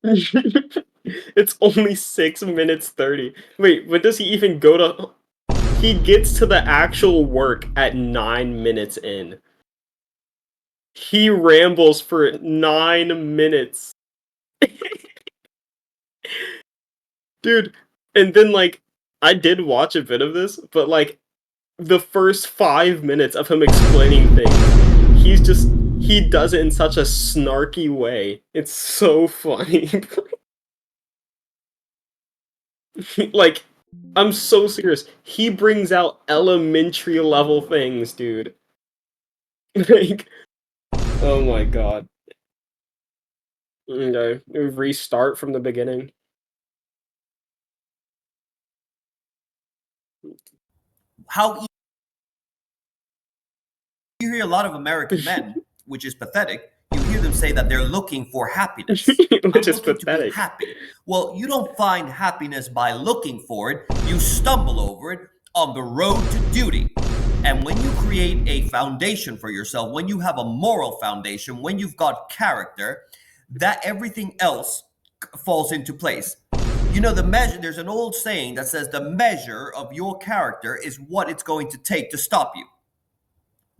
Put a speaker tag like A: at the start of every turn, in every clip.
A: It's only 6 minutes 30. Wait, but does he even go to he gets to the actual work at 9 minutes in. He rambles for 9 minutes. Dude, and then, like, I did watch a bit of this, but, like, the first 5 minutes of him explaining things, he does it in such a snarky way. It's so funny. Like, I'm so serious. He brings out elementary level things, dude. Like, oh my god. Okay, restart from the beginning.
B: How you hear a lot of American men, which is pathetic, you hear them say that they're looking for happiness.
A: Which
B: I'm
A: is
B: looking to be
A: pathetic.
B: happy. Well, you don't find happiness by looking for it, you stumble over it on the road to duty. And when you create a foundation for yourself, when you have a moral foundation, when you've got character, that everything else falls into place. You know, the measure, there's an old saying that says the measure of your character is what it's going to take to stop you.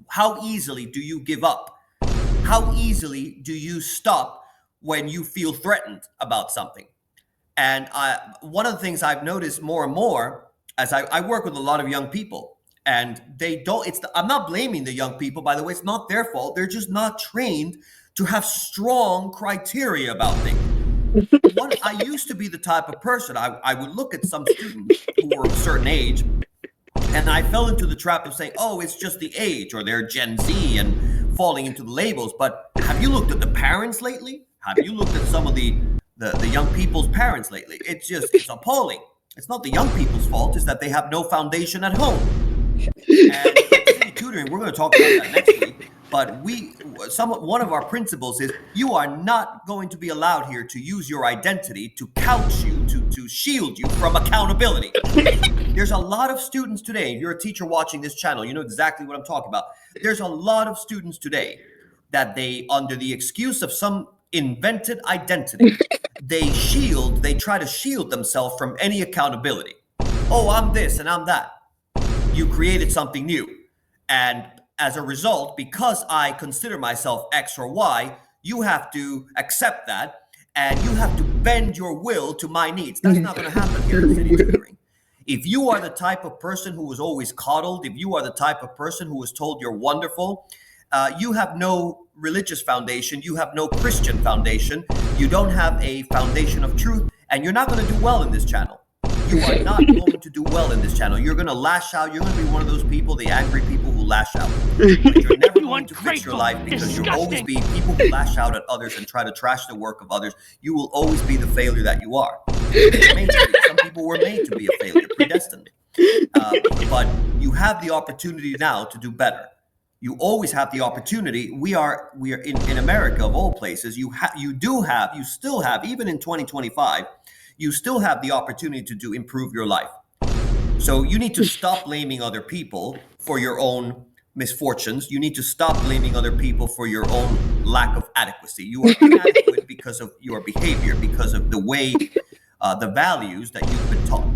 B: How easily do you give up? How easily do you stop when you feel threatened about something? And one of the things I've noticed more and more as I work with a lot of young people, and they don't, I'm not blaming the young people, by the way, it's not their fault. They're just not trained to have strong criteria about things. I used to be the type of person, I would look at some students who were of a certain age, and I fell into the trap of saying, oh, it's just the age, or they're Gen Z, and falling into the labels. But have you looked at the parents lately? Have you looked at some of the young people's parents lately? It's appalling. It's not the young people's fault, it's that they have no foundation at home. And at City Tutoring, we're going to talk about that next week. But one of our principles is you are not going to be allowed here to use your identity to couch you, to shield you from accountability. There's a lot of students today, if you're a teacher watching this channel, you know exactly what I'm talking about. There's a lot of students today that they, under the excuse of some invented identity, they try to shield themselves from any accountability. Oh, I'm this and I'm that. You created something new. And as a result, because I consider myself X or Y, you have to accept that and you have to bend your will to my needs. That's not going to happen here in City Tutoring. If you are the type of person who was always coddled, if you are the type of person who was told you're wonderful, you have no religious foundation, you have no Christian foundation, you don't have a foundation of truth, and you're not going to do well in this channel. You are not going to do well in this channel. You're going to lash out. You're going to be one of those people, the angry people who lash out. But you're never going to fix your life because you'll always be people who lash out at others and try to trash the work of others. You will always be the failure that you are. Some people were made to be a failure, predestined. But you have the opportunity now to do better. You always have the opportunity. We are in America, of all places. You still have, even in 2025, you still have the opportunity to improve your life. So you need to stop blaming other people for your own misfortunes. You need to stop blaming other people for your own lack of adequacy. You are inadequate because of your behavior, because of the way, the values that you've been taught.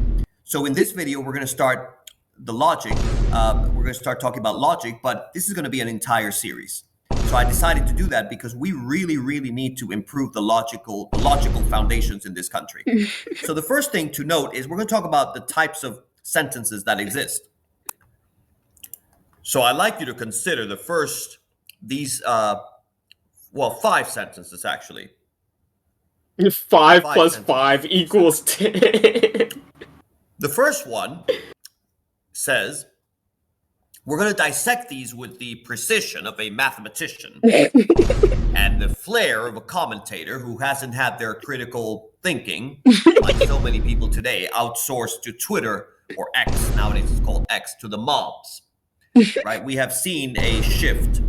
B: So in this video, we're going to start the logic. We're going to start talking about logic, but this is going to be an entire series. So I decided to do that because we really, really need to improve the logical foundations in this country. So the first thing to note is we're going to talk about the types of sentences that exist. So I'd like you to consider these 5 sentences actually.
A: 5 plus 5 equals 10.
B: The first one says, we're going to dissect these with the precision of a mathematician and the flair of a commentator who hasn't had their critical thinking, like so many people today, outsourced to Twitter or X. Nowadays it's called X, to the mobs. Right? We have seen a shift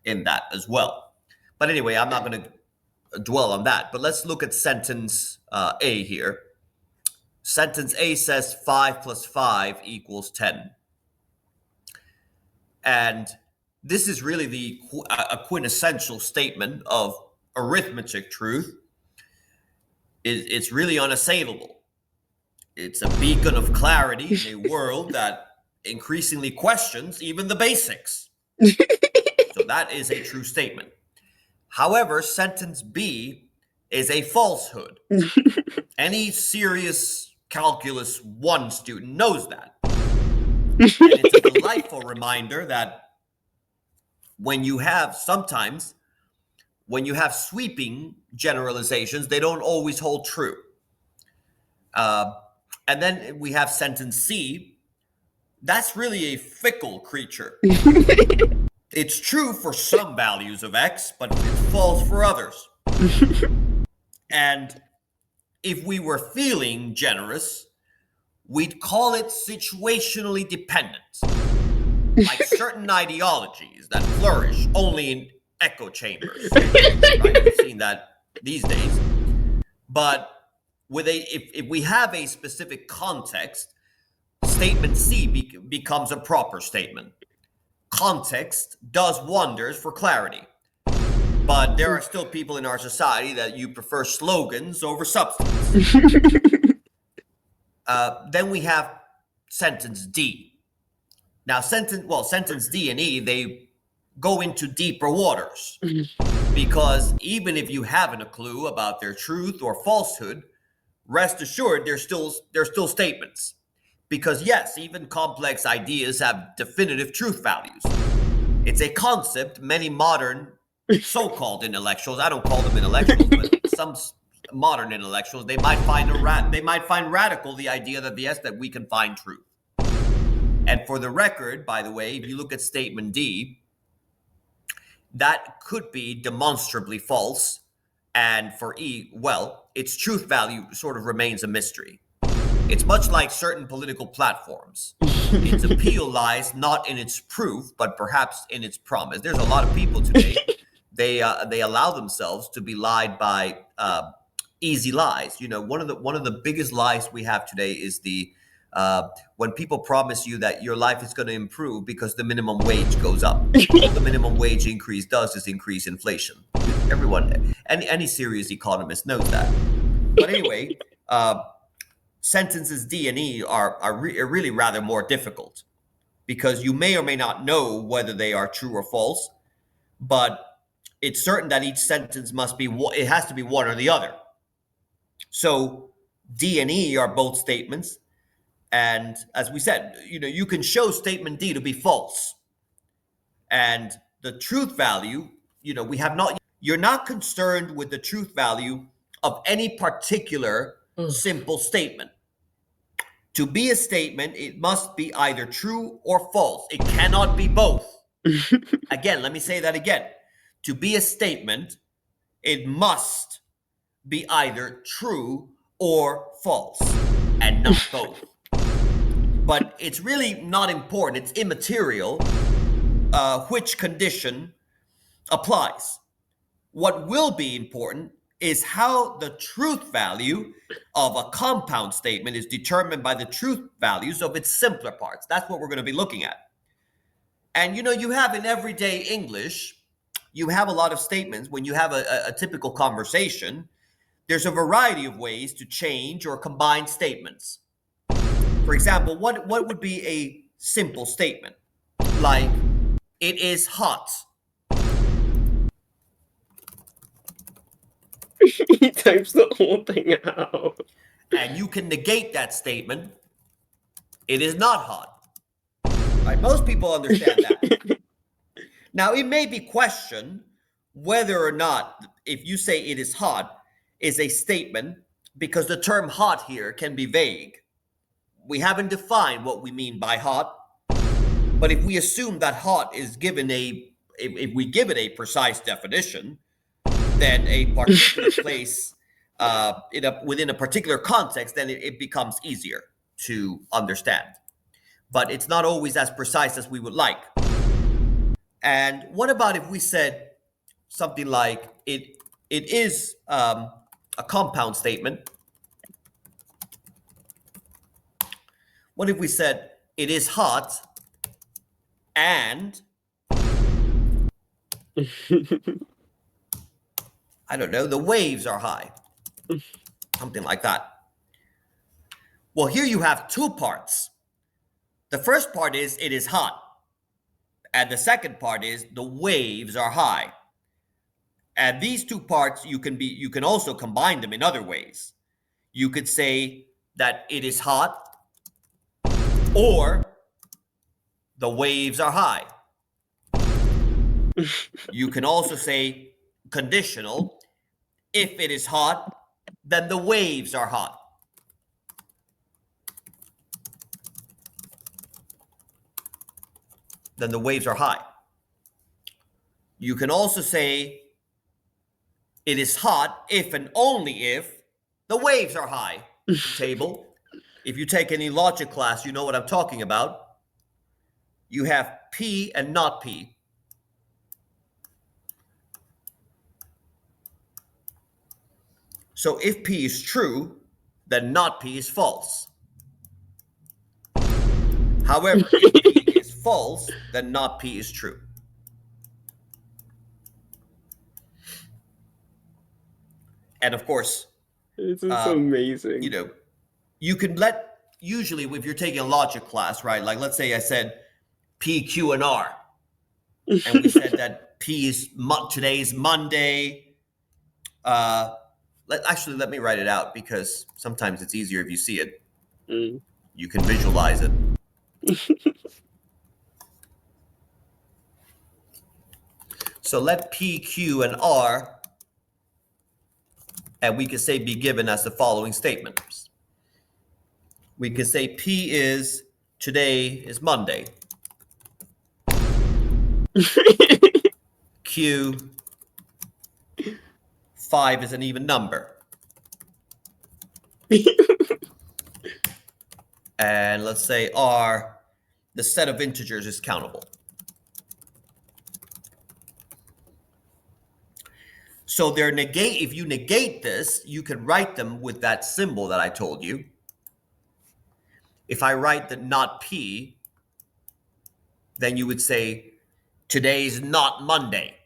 B: in that as well. But anyway, I'm not going to dwell on that. But let's look at sentence A here. Sentence A says 5 plus 5 equals 10. And this is really a quintessential statement of arithmetic truth. It's really unassailable. It's a beacon of clarity in a world that increasingly questions even the basics. So that is a true statement. However, sentence B is a falsehood. Any serious Calculus 1 student knows that. And it's a delightful reminder that sometimes, when you have sweeping generalizations, they don't always hold true. And then we have sentence C. That's really a fickle creature. It's true for some values of X, but it's false for others. And if we were feeling generous, we'd call it situationally dependent, like certain ideologies that flourish only in echo chambers. Right? We've seen that these days. But if we have a specific context, statement C becomes a proper statement. Context does wonders for clarity. But there are still people in our society that you prefer slogans over substance. Then we have sentence D. Now, sentence D and E, they go into deeper waters. Because even if you haven't a clue about their truth or falsehood, rest assured they're still statements. Because yes, even complex ideas have definitive truth values. It's a concept many modern so-called intellectuals, I don't call them intellectuals, but some modern intellectuals, they might find radical the idea that we can find truth. And for the record, by the way, if you look at statement D, that could be demonstrably false. And for E, well, its truth value sort of remains a mystery. It's much like certain political platforms. Its appeal lies not in its proof, but perhaps in its promise. There's a lot of people today, they allow themselves to be lied by easy lies. You know, one of the biggest lies we have today is when people promise you that your life is going to improve because the minimum wage goes up. All the minimum wage increase does is increase inflation. Everyone, any serious economist knows that. But anyway, sentences D and E are really rather more difficult because you may or may not know whether they are true or false, but it's certain that each sentence it has to be one or the other. So D and E are both statements. And as we said, you can show statement D to be false. And the truth value, you're not concerned with the truth value of any particular simple statement. To be a statement, it must be either true or false. It cannot be both. Again, let me say that again. To be a statement, it must be either true or false, and not both. But it's really not important. It's immaterial which condition applies. What will be important is how the truth value of a compound statement is determined by the truth values of its simpler parts. That's what we're going to be looking at. And you have in everyday English, you have a lot of statements. When you have a typical conversation, there's a variety of ways to change or combine statements. For example, what would be a simple statement? Like, it is hot.
A: He types the whole thing out.
B: And you can negate that statement. It is not hot. Right? Most people understand that. Now, it may be questioned whether or not, if you say it is hot, is a statement, because the term hot here can be vague. We haven't defined what we mean by hot, but if we assume that hot is if we give it a precise definition, then a particular place within a particular context, then it becomes easier to understand. But it's not always as precise as we would like. And what about if we said something like, it is a compound statement? What if we said, it is hot and I don't know, the waves are high. something like that. Well, here you have two parts. The first part is it is hot, and the second part is the waves are high. And these two parts, you can also combine them in other ways. You could say that it is hot, or the waves are high. You can also say conditional, if it is hot, then the waves are hot. Then the waves are high. You can also say it is hot if and only if the waves are high. Table. If you take any logic class, you know what I'm talking about. You have P and not P. So if P is true, then not P is false. However, if P is false, then not P is true. And of course,
A: this is amazing.
B: You know, you can usually if you're taking a logic class, right? Like let's say I said P, Q, and R. And we said that P is today's Monday. Let me write it out because sometimes it's easier if you see it. You can visualize it. So let P, Q, and R, and we can say be given as the following statements. We can say P is today is Monday. Q, 5 is an even number. And let's say R, the set of integers is countable. So if you negate this, you can write them with that symbol that I told you. If I write the not P, then you would say, today's not Monday.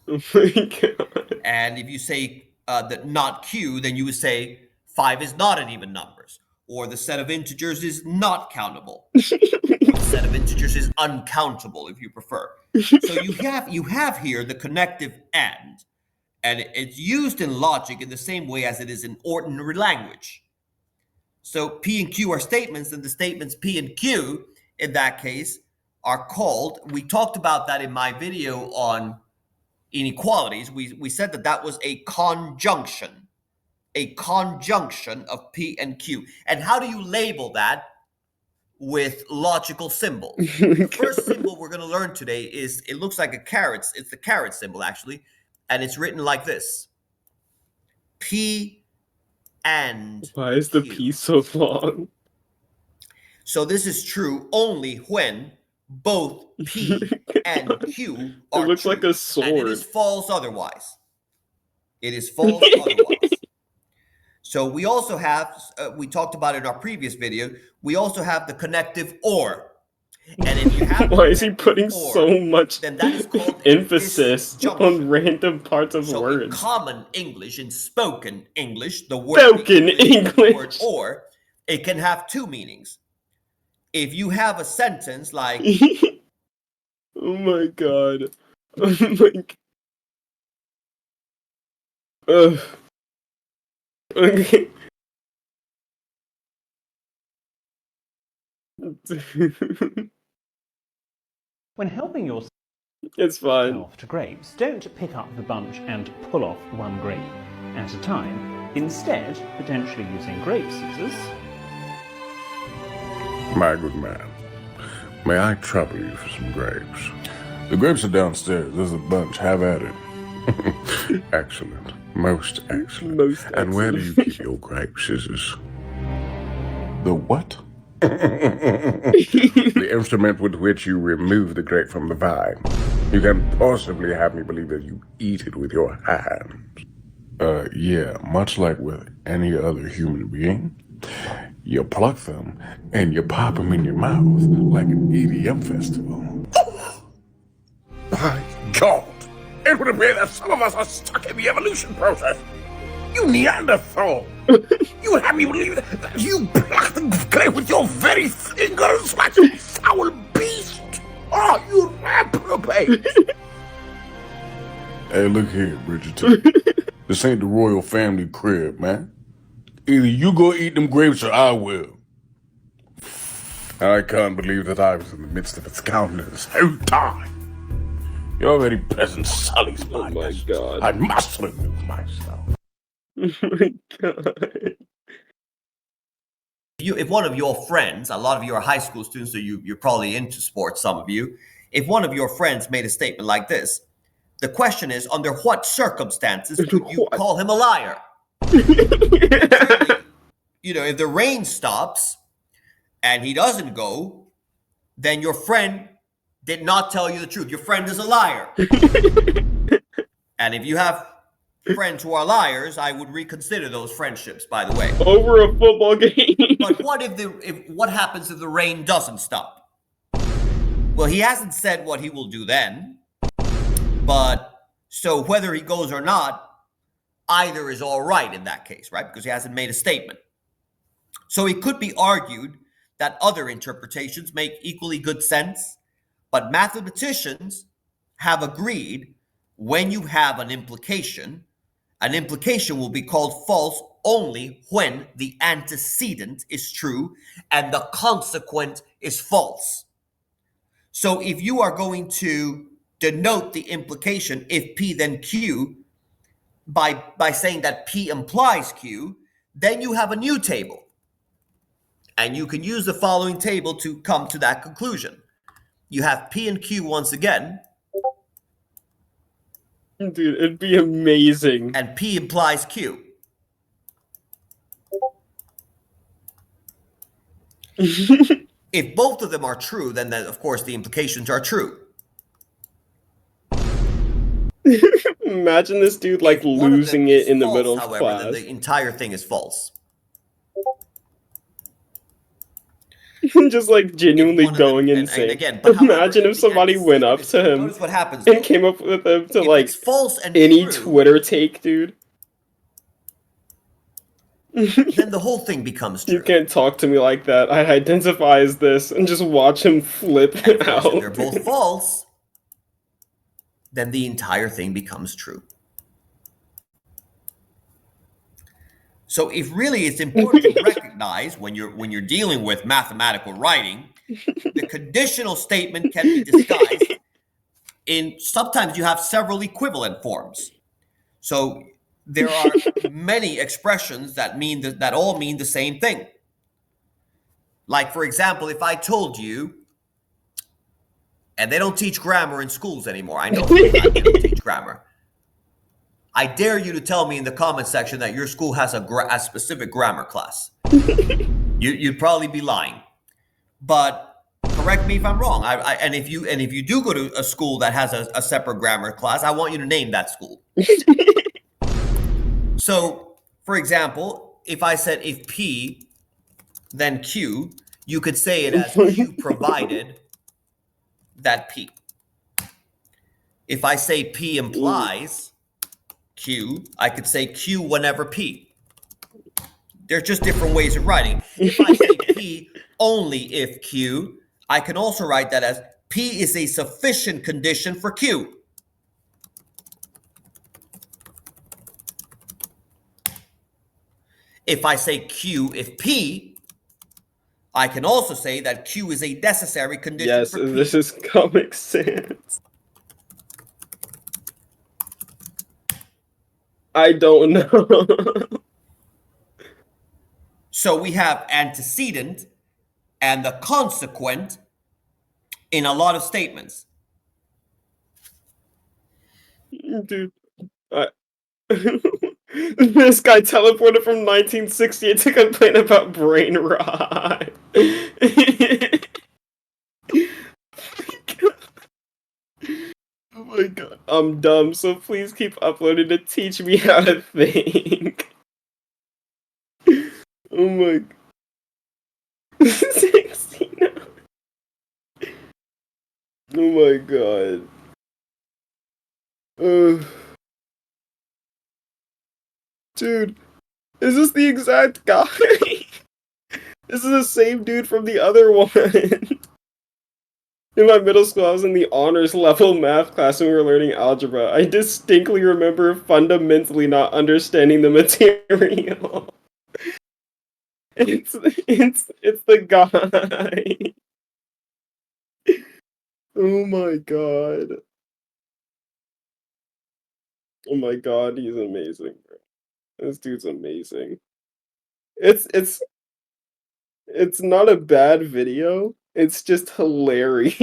A: Oh my God.
B: And if you say that not Q, then you would say 5 is not an even numbers, or the set of integers is not countable. The set of integers is uncountable, if you prefer. So you have here the connective and it's used in logic in the same way as it is in ordinary language. So P and Q are statements, and the statements P and Q, in that case, are called, we talked about that in my video on inequalities. We said that was a conjunction of P and Q. And how do you label that? With logical symbols. The first symbol we're going to learn today is, it looks like a caret. It's the caret symbol, actually. And it's written like this. P and
A: Why is the
B: Q.
A: P so long?
B: So this is true only when both P and Q are
A: It looks
B: true,
A: like a sword.
B: and it is false otherwise. It is false otherwise. So we also have, we talked about it in our previous video, we also have the connective or. And if you have
A: why is he putting so much
B: then that is called
A: emphasis on random parts of
B: so
A: words?
B: In common English, in spoken English, the word or, it can have two meanings. If you have a sentence like
A: oh my God. Oh my God. Okay.
C: When helping yourself
A: It's fine.
C: to grapes, don't pick up the bunch and pull off one grape at a time. Instead, potentially using grape scissors.
D: My good man, may I trouble you for some grapes? The grapes are downstairs. There's a bunch. Have at it. Excellent. Most excellent.
A: Most
D: And where do you
A: excellent.
D: keep your grape scissors? The what? The instrument with which you remove the grape from the vine. You can't possibly have me believe that you eat it with your hands. Yeah, much like with any other human being. You pluck them and you pop them in your mouth like an EDM festival. God, it would appear that some of us are stuck in the evolution process. You Neanderthal! You would have me believe that you plucked the clay with your very fingers like some foul beast! Oh, you reprobate! Hey, look here, Bridgerton. This ain't the royal family crib, man. Either you go eat them grapes or I will. I can't believe that I was in the midst of a scoundrel's whole time. You're very pleasant sullies,
A: Oh my god.
D: I must remove myself.
A: Oh my god.
B: If one of your friends, a lot of you are high school students, so you're probably into sports, some of you, if one of your friends made a statement like this, the question is, under what circumstances could you
A: What?
B: call him a liar? You know, if the rain stops and he doesn't go, then your friend did not tell you the truth. Your friend is a liar. And if you have friends who are liars, I would reconsider those friendships, by the way.
A: Over a football game.
B: But what what happens if the rain doesn't stop? Well, he hasn't said what he will do then. But so whether he goes or not, either is all right in that case, right? Because he hasn't made a statement. So it could be argued that other interpretations make equally good sense, but mathematicians have agreed when you have an implication will be called false only when the antecedent is true and the consequent is false. So if you are going to denote the implication if P then Q by saying that P implies Q, then you have a new table. And you can use the following table to come to that conclusion. You have P and Q once again.
A: Dude, it'd be amazing.
B: And P implies Q. If both of them are true, then of course the implications are true.
A: Imagine this dude like losing it in the middle of
B: however,
A: class.
B: then the entire thing is false.
A: Just like genuinely going insane.
B: And again, but
A: imagine if somebody went up to him
B: notice what happens,
A: and came up with him to
B: if
A: like
B: it's false and
A: any
B: true,
A: Twitter take, dude.
B: then the whole thing becomes true.
A: You can't talk to me like that. I identify as this, and just watch him flip
B: And of
A: out.
B: course, if they're both false, then the entire thing becomes true. So if really it's important to recognize when you're dealing with mathematical writing, the conditional statement can be disguised in, sometimes you have several equivalent forms. So there are many expressions that all mean the same thing. Like, for example, if I told you, and they don't teach grammar in schools anymore. I know they don't teach grammar. I dare you to tell me in the comment section that your school has a specific grammar class. You'd probably be lying. But correct me if I'm wrong. And if you do go to a school that has a separate grammar class, I want you to name that school. So, for example, if I said if P, then Q, you could say it as Q provided that P. If I say P implies Q, I could say Q whenever P. There's just different ways of writing. If I say P only if Q, I can also write that as P is a sufficient condition for Q. If I say Q if P, I can also say that Q is a necessary condition for P.
A: Yes, this is Comic Sans. I don't know.
B: So we have antecedent and the consequent in a lot of statements.
A: Dude, this guy teleported from 1968 to complain about brain rot. Oh my god. I'm dumb, so please keep uploading to teach me how to think. Oh my god. 16. Oh my god. Ugh. Dude, is this the exact guy? This is the same dude from the other one. In my middle school, I was in the honors level math class and we were learning algebra. I distinctly remember fundamentally not understanding the material. It's the guy. Oh my god. Oh my god, he's amazing, bro. This dude's amazing. It's it's it's not a bad video. It's just hilarious.